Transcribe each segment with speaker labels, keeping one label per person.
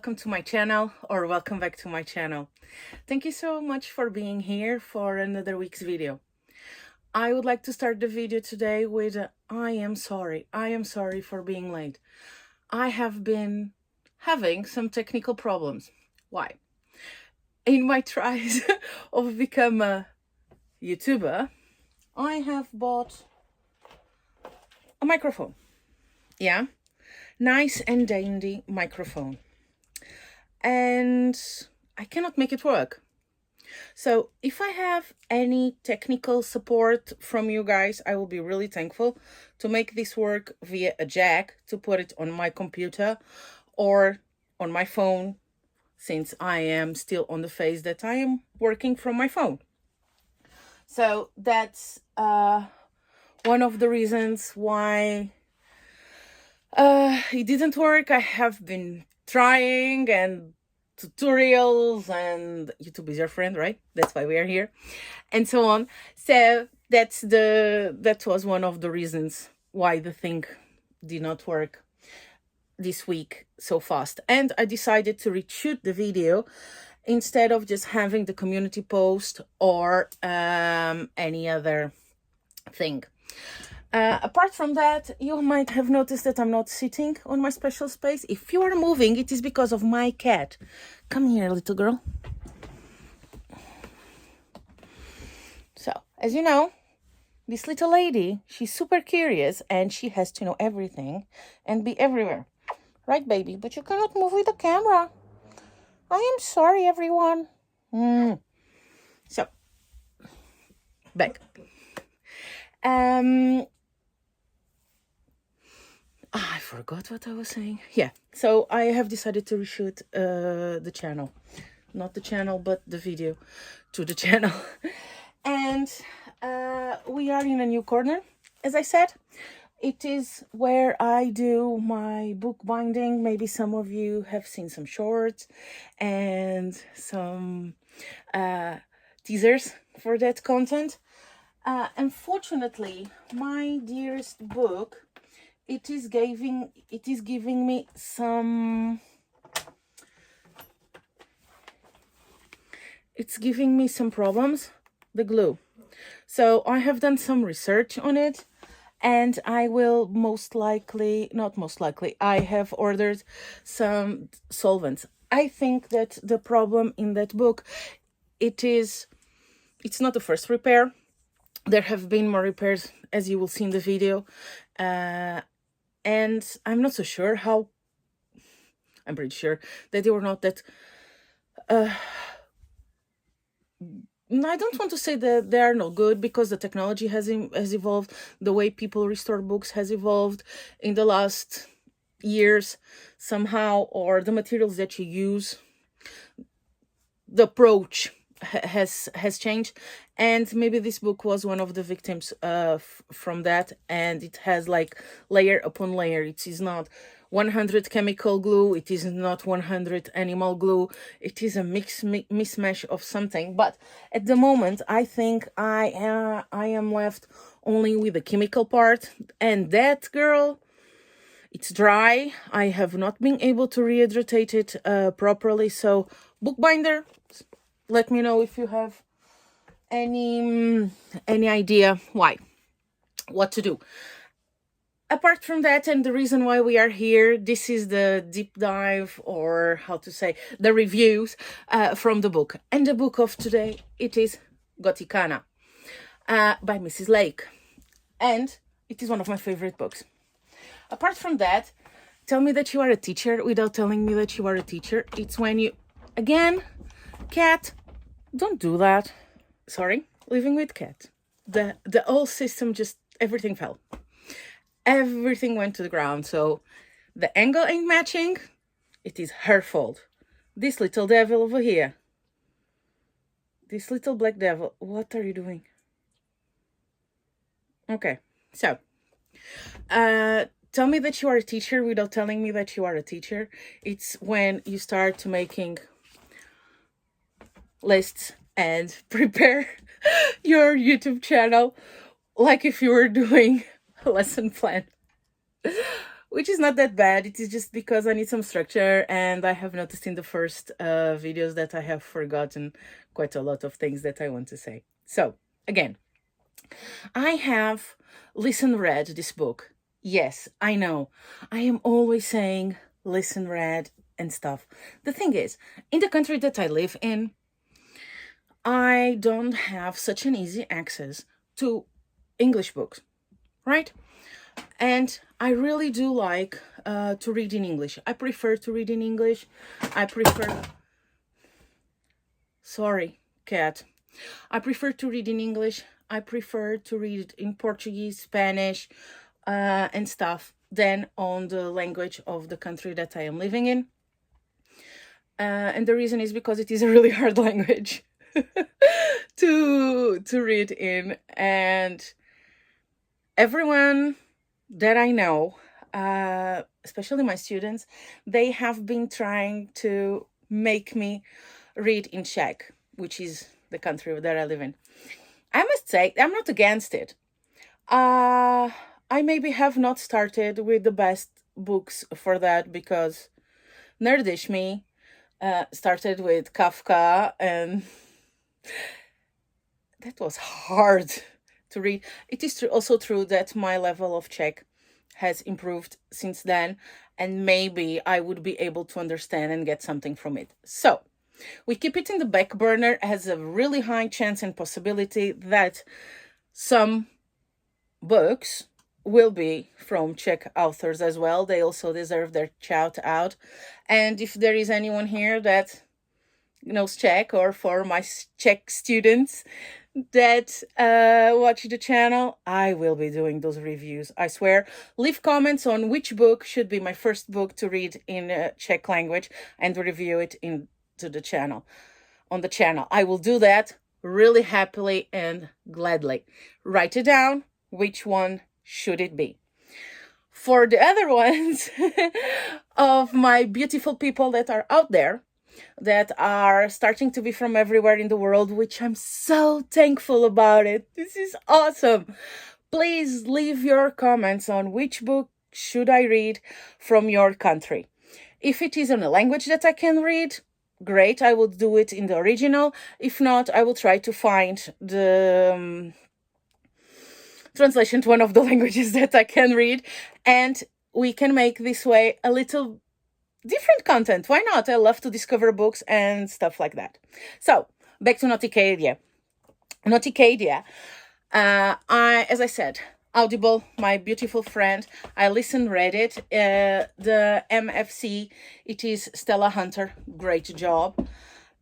Speaker 1: welcome to my channel, or welcome back to my channel. Thank you so much for being here for another week's video. I would like to start the video today with I am sorry for being late. I have been having some technical problems. Why? In my tries of become a YouTuber, I have bought a microphone. Yeah, nice and dandy microphone. And I cannot make it work. So if I have any technical support from you guys, I will be really thankful to make this work via a jack to put it on my computer or on my phone, since I am still on the phase that I am working from my phone. So that's one of the reasons why it didn't work. I have been trying, and tutorials, and YouTube is your friend, right? That's why we are here, and so on. So that was one of the reasons why the thing did not work this week so fast. And I decided to reshoot the video instead of just having the community post or any other thing. Apart from that, you might have noticed that I'm not sitting on my special space. If you are moving, it is because of my cat. Come here, little girl. So, as you know, this little lady, she's super curious and she has to know everything and be everywhere. Right, baby? But you cannot move with the camera. I am sorry, everyone. So, back. I forgot what I was saying. Yeah, so I have decided to reshoot the channel. Not the channel, but the video to the channel. And we are in a new corner, as I said. It is where I do my book binding. Maybe some of you have seen some shorts and some teasers for that content. Unfortunately, my dearest book, it is giving me some problems, the glue. So I have done some research on it, and I will I have ordered some solvents. I think that the problem in that book, it's not the first repair. There have been more repairs, as you will see in the video. And I'm not so sure how. I'm pretty sure that they were not that. I don't want to say that they are not good, because the technology has evolved. The way people restore books has evolved in the last years somehow, or the materials that you use, the approach has changed, and maybe this book was one of the victims from that. And it has like layer upon layer. It is not 100 chemical glue, it is not 100 animal glue, it is a mismatch of something. But at the moment, I think I am left only with the chemical part, and that, girl, it's dry. I have not been able to rehydrate it properly. So, bookbinder, let me know if you have any idea what to do. Apart from that, and the reason why we are here, this is the deep dive, or how to say, the reviews from the book. And the book of today, it is Gothic by Mrs. Lake. And it is one of my favorite books. Apart from that, tell me that you are a teacher without telling me that you are a teacher. It's when you, again, cat, don't do that. Sorry, living with cat. The whole system, just everything fell. Everything went to the ground. So the angle ain't matching. It is her fault. This little devil over here. This little black devil. What are you doing? Okay, so tell me that you are a teacher without telling me that you are a teacher. It's when you start to making lists and prepare your YouTube channel like if you were doing a lesson plan. which is not that bad. It is just because I need some structure, and I have noticed in the first videos that I have forgotten quite a lot of things that I want to say. So, again, I have read this book. Yes, I know. I am always saying read and stuff. The thing is, in the country that I live in, I don't have such an easy access to English books, right? And I really do like to read in English. I prefer to read in English. I prefer... Sorry, cat. I prefer to read in English. I prefer to read in Portuguese, Spanish, and stuff than on the language of the country that I am living in. And the reason is because it is a really hard language to read in. And everyone that I know, especially my students, they have been trying to make me read in Czech, which is the country that I live in. I must say, I'm not against it. I maybe have not started with the best books for that, because nerdish me started with Kafka, and that was hard to read. It is also true that my level of Czech has improved since then, and maybe I would be able to understand and get something from it. So we keep it in the back burner as a really high chance and possibility that some books will be from Czech authors as well. They also deserve their shout out. And if there is anyone here that knows Czech, or for my Czech students that watch the channel, I will be doing those reviews, I swear. Leave comments on which book should be my first book to read in Czech language and review it into the channel, on the channel. I will do that really happily and gladly. Write it down. Which one should it be? For the other ones of my beautiful people that are out there, that are starting to be from everywhere in the world, which I'm so thankful about it. This is awesome. Please leave your comments on which book should I read from your country. If it is in a language that I can read, great, I will do it in the original. If not, I will try to find the translation to one of the languages that I can read, and we can make this way a little different content. Why not? I love to discover books and stuff like that. So back to Nocticadia. Nocticadia, as I said, Audible, my beautiful friend. I read it. The MFC, it is Stella Hunter, great job.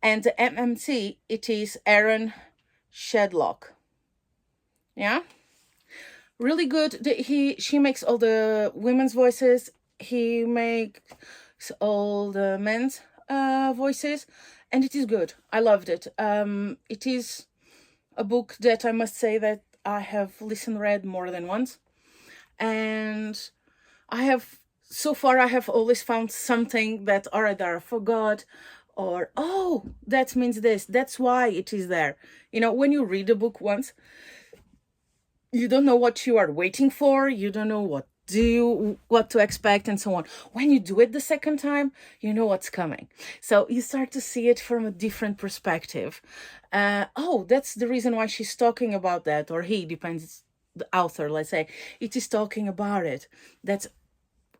Speaker 1: And the MMC, it is Aaron Shedlock. Yeah, really good. She makes all the women's voices. He makes all the men's voices, and it is good. I loved it. It is a book that I must say that I have read more than once, and so far I have always found something that either I forgot, or oh, that means this, that's why it is there. You know, when you read a book once, you don't know what you are waiting for, you don't know what to expect, and so on. When you do it the second time, you know what's coming, so you start to see it from a different perspective. Oh, that's the reason why she's talking about that, or he, depends, the author, let's say, it is talking about it.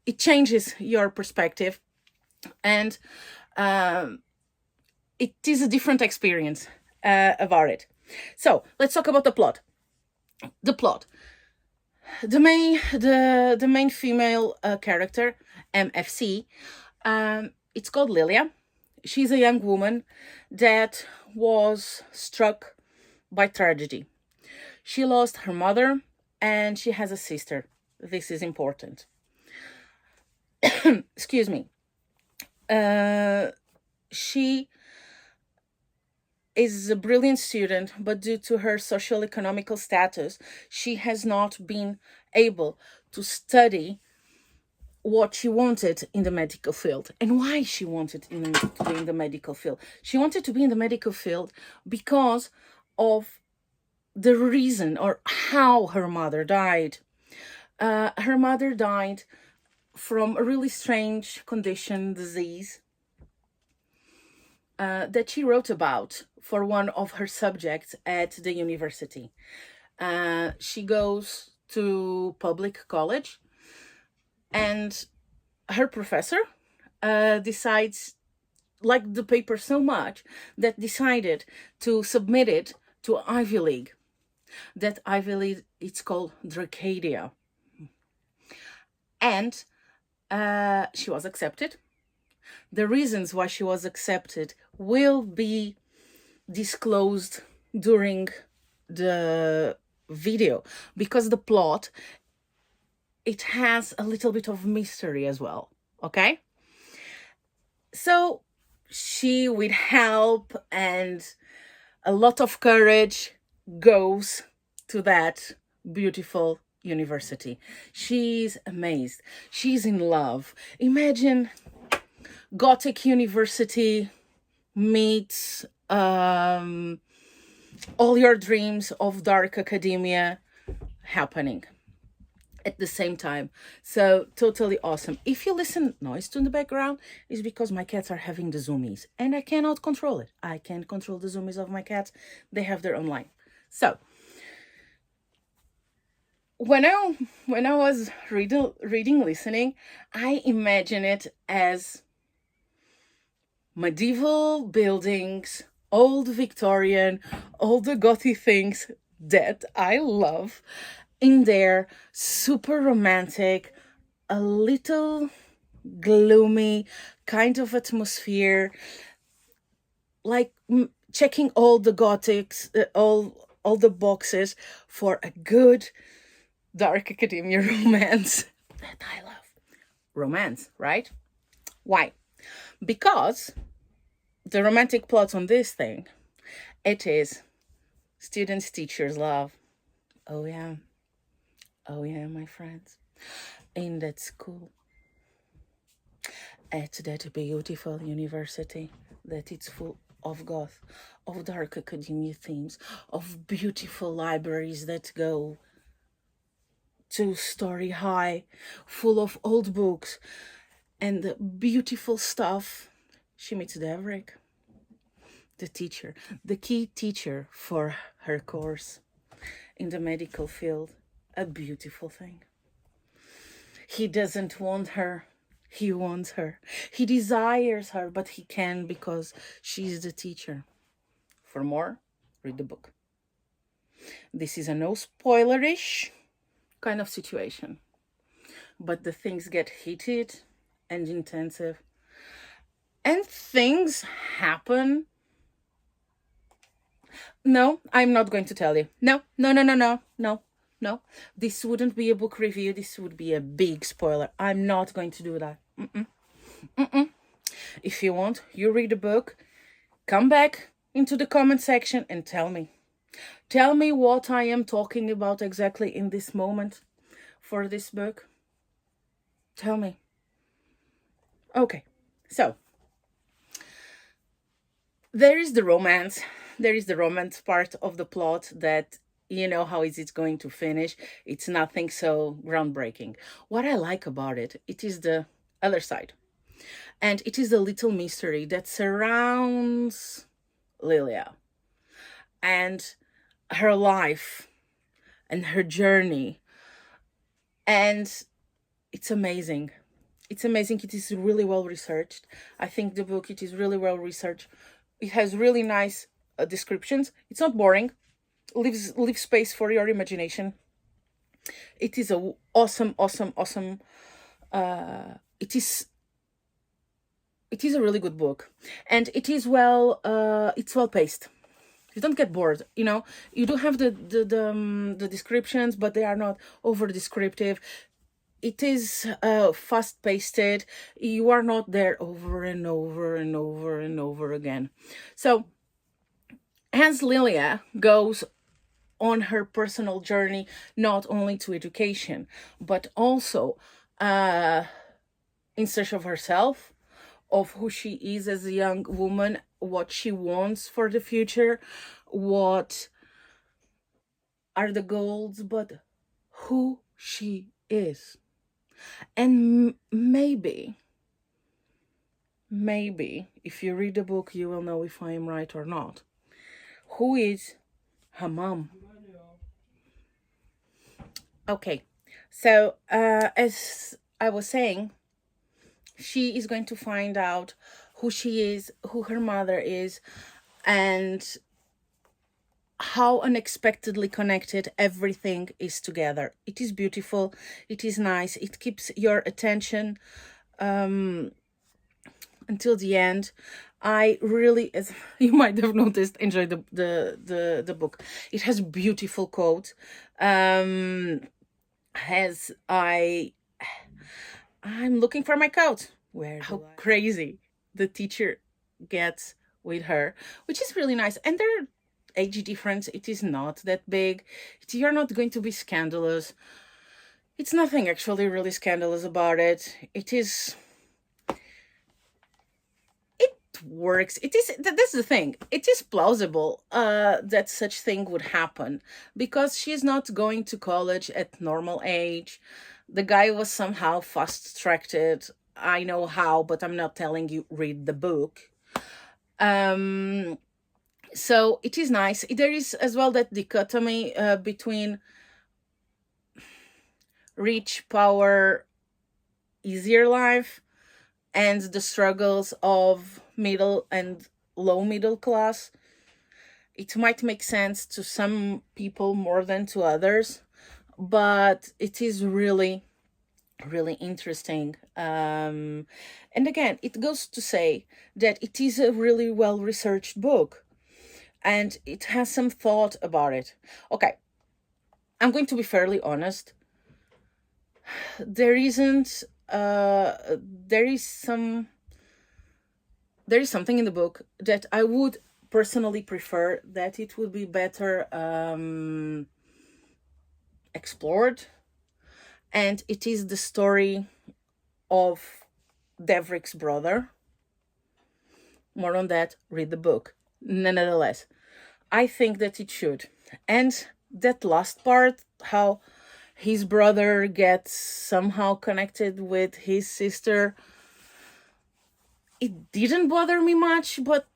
Speaker 1: It changes your perspective, and it is a different experience about it. So let's talk about the plot. The main female character, MFC, it's called Lilia. She's a young woman that was struck by tragedy. She lost her mother, and she has a sister. This is important. Excuse me. She is a brilliant student, but due to her social economical status, she has not been able to study what she wanted in the medical field. And why she wanted to be in the medical field? She wanted to be in the medical field because of the reason or how her mother died. Her mother died from a really strange condition, disease, that she wrote about for one of her subjects at the university. She goes to public college, and her professor decides, liked the paper so much, that decided to submit it to Ivy League. That Ivy League, it's called Nocticadia. And she was accepted. The reasons why she was accepted will be disclosed during the video, because the plot, it has a little bit of mystery as well. Okay, so she, with help and a lot of courage, goes to that beautiful university. She's amazed. She's in love. Imagine Gothic university meets all your dreams of dark academia happening at the same time. So totally awesome. If you listen noise in the background, it's because my cats are having the zoomies and I cannot control it. I can't control the zoomies of my cats. They have their own life. So when I was reading, listening, I imagine it as medieval buildings, old Victorian, all the Gothic things that I love in there, super romantic, a little gloomy kind of atmosphere, like checking all the Gothics, all the boxes for a good dark academia romance that I love. Romance, right? Why? Because the romantic plot on this thing, it is students, teachers, love. Oh yeah. Oh yeah, my friends. In that school, at that beautiful university that it's full of goth, of dark academia themes, of beautiful libraries that go 2-story high, full of old books and beautiful stuff. She meets Deverick, the teacher, the key teacher for her course in the medical field. A beautiful thing. He doesn't want her. He wants her. He desires her, but he can because she's the teacher. For more, read the book. This is a no spoiler-ish kind of situation. But the things get heated and intensive. And things happen. No, I'm not going to tell you. No. This wouldn't be a book review. This would be a big spoiler. I'm not going to do that. If you want, you read the book, come back into the comment section and tell me. Tell me what I am talking about exactly in this moment for this book. Tell me. Okay, so there is the romance. There is the romance part of the plot that, you know, how is it going to finish? It's nothing so groundbreaking. What I like about it, it is the other side. And it is the little mystery that surrounds Lilia and her life and her journey. And it's amazing. It's amazing. It is really well researched. I think the book, it is really well researched. It has really nice descriptions. It's not boring. Leaves space for your imagination. It is a awesome. It is a really good book, and it is it's well paced. You don't get bored. You know, you do have the descriptions, but they are not over descriptive. It is fast paced. You are not there over and over again. So as Lilia goes on her personal journey, not only to education, but also in search of herself, of who she is as a young woman, what she wants for the future, what are the goals, but who she is. And maybe if you read the book, you will know if I am right or not. Who is her mom? Okay, so as I was saying, she is going to find out who she is, who her mother is, and how unexpectedly connected everything is together. It is beautiful, it is nice, it keeps your attention until the end. I really, as you might have noticed, enjoy the book. It has beautiful quotes. Has I'm looking for my coat. How crazy the teacher gets with her, which is really nice. And their age difference, it is not that big. You're not going to be scandalous. It's nothing actually really scandalous about it. It works. That's the thing. It is plausible that such thing would happen because she's not going to college at normal age. The guy was somehow fast-tracked. I know how, but I'm not telling you. Read the book. So it is nice. There is as well that dichotomy between rich, power, easier life, and the struggles of middle and low middle class. It might make sense to some people more than to others, but it is really, really interesting. And again, it goes to say that it is a really well-researched book and it has some thought about it. Okay, I'm going to be fairly honest. There is something in the book that I would personally prefer that it would be better explored, and it is the story of Devrick's brother. More on that, read the book. Nonetheless, I think that it should. And that last part, how his brother gets somehow connected with his sister, it didn't bother me much, but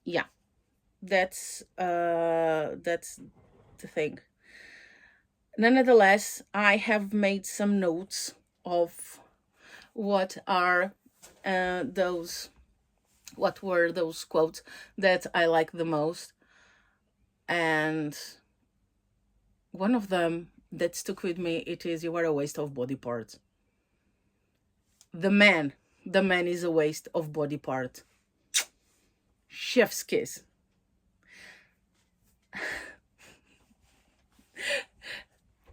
Speaker 1: yeah, that's the thing. Nonetheless, I have made some notes of what were those quotes that I like the most, and one of them that stuck with me, it is, "You are a waste of body parts." The man is a waste of body part. Chef's kiss.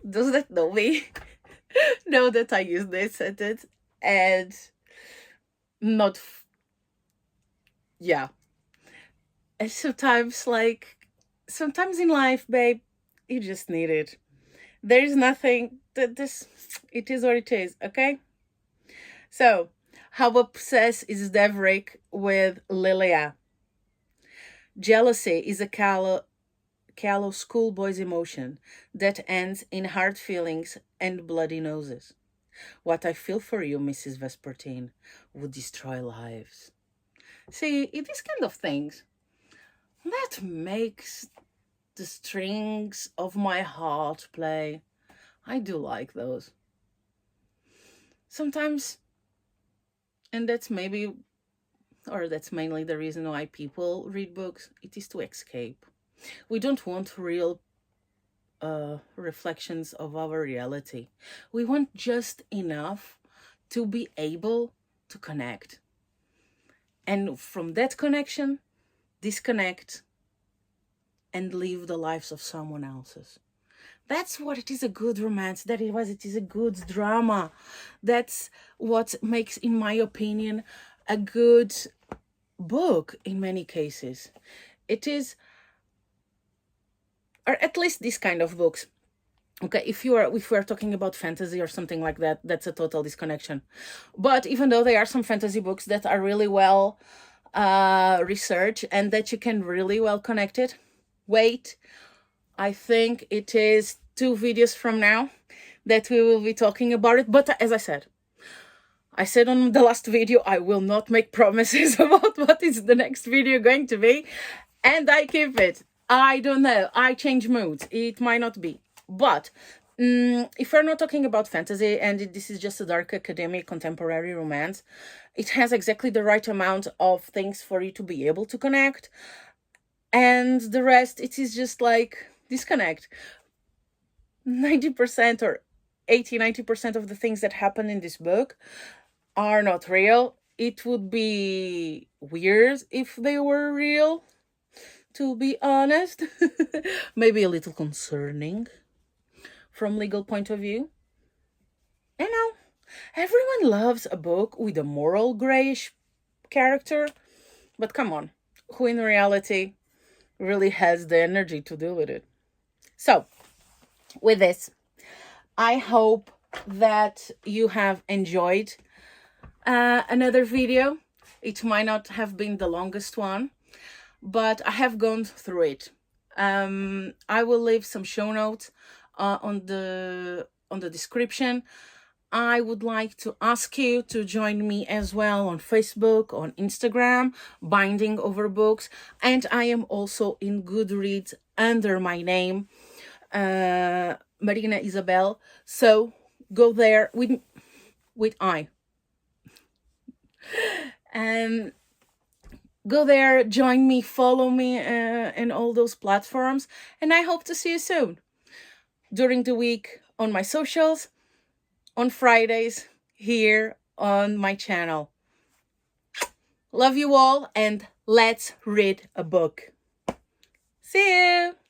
Speaker 1: Does that know me? Know that I use this sentence and not yeah. And sometimes in life, babe, you just need it. There is nothing that it is what it is, okay? So, how obsessed is Devrick with Lilia? Jealousy is a callow schoolboy's emotion that ends in hard feelings and bloody noses. What I feel for you, Mrs. Vespertine, would destroy lives. See, these kind of things, that makes the strings of my heart play. I do like those. Sometimes, and that's mainly the reason why people read books, it is to escape. We don't want real reflections of our reality. We want just enough to be able to connect. And from that connection, disconnect and live the lives of someone else's. That's what it is, a good romance. It is a good drama. That's what makes, in my opinion, a good book in many cases. It is, or at least this kind of books. Okay, if we're talking about fantasy or something like that, that's a total disconnection. But even though there are some fantasy books that are really well researched and that you can really well connect it, wait, I think it is 2 videos from now that we will be talking about it. But as I said on the last video, I will not make promises about what is the next video going to be. And I keep it. I don't know. I change moods. It might not be. But if we're not talking about fantasy and this is just a dark academic contemporary romance, it has exactly the right amount of things for you to be able to connect. And the rest, it is just like disconnect. 90% or 80-90% of the things that happen in this book are not real. It would be weird if they were real, to be honest. Maybe a little concerning from legal point of view. You know, everyone loves a book with a moral grayish character, but come on, who in reality really has the energy to deal with it? So, with this, I hope that you have enjoyed another video. It might not have been the longest one, but I have gone through it. I will leave some show notes on the description. I would like to ask you to join me as well on Facebook, on Instagram, Binding Over Books, and I am also in Goodreads under my name, Marina Isabel. So go there with I. And go there, join me, follow me in all those platforms, and I hope to see you soon. During the week on my socials, on Fridays here on my channel. Love you all, and let's read a book. See you!